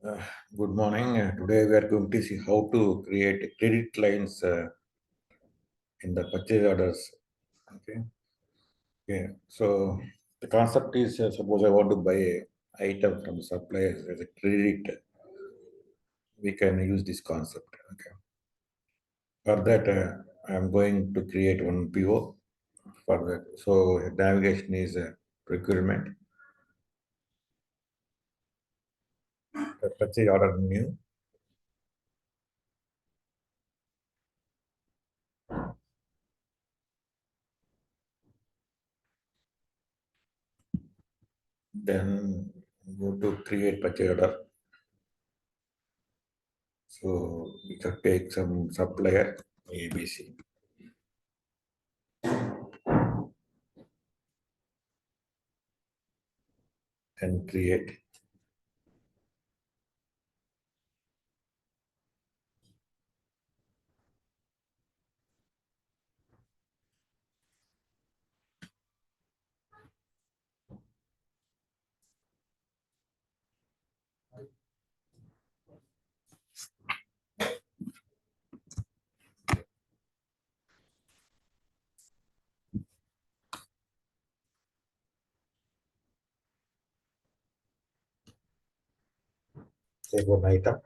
Uh, Good morning. Today we are going to see how to create credit lines in the purchase orders. Okay. Okay. So the concept is suppose I want to buy a item from the supplier as a credit, we can use this concept. Okay. For that, I am going to create one PO for that. So navigation is procurement, the purchase order new. Then go to create purchase order. So we can take some supplier ABC and create. Take one item,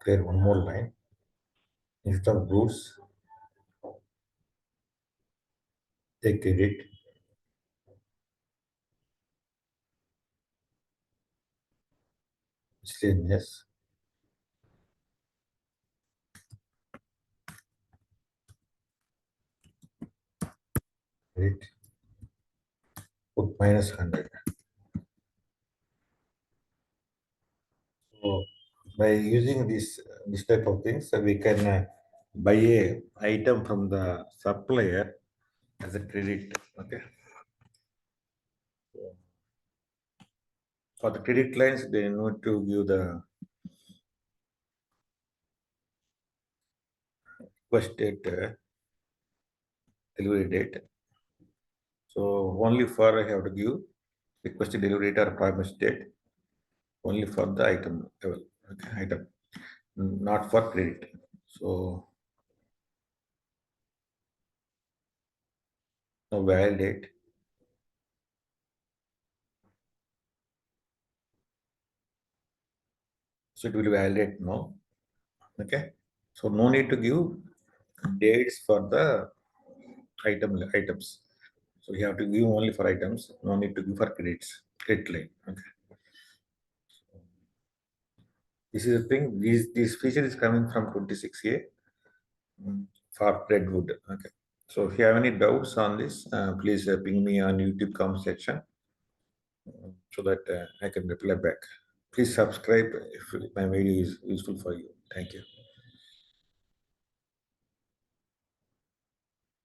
create one more line. Instead of goods, take credit, miscellaneous, credit, put minus 100. So by using this type of things, we can buy a item from the supplier as a credit. Okay. For the credit lines, they need to give the request date, delivery date. So only for I have to give requested delivery date or promise date only for the item level. Okay, item, not for credit. So now validate. So it will validate now. Okay. So no need to give dates for the items. So you have to give only for items. No need to give for credits. Credit line. Okay. This is the thing. This feature is coming from 26A for Redwood. Okay. So if you have any doubts on this, please ping me on YouTube comment section so that I can reply back. Please subscribe if my video is useful for you. Thank you.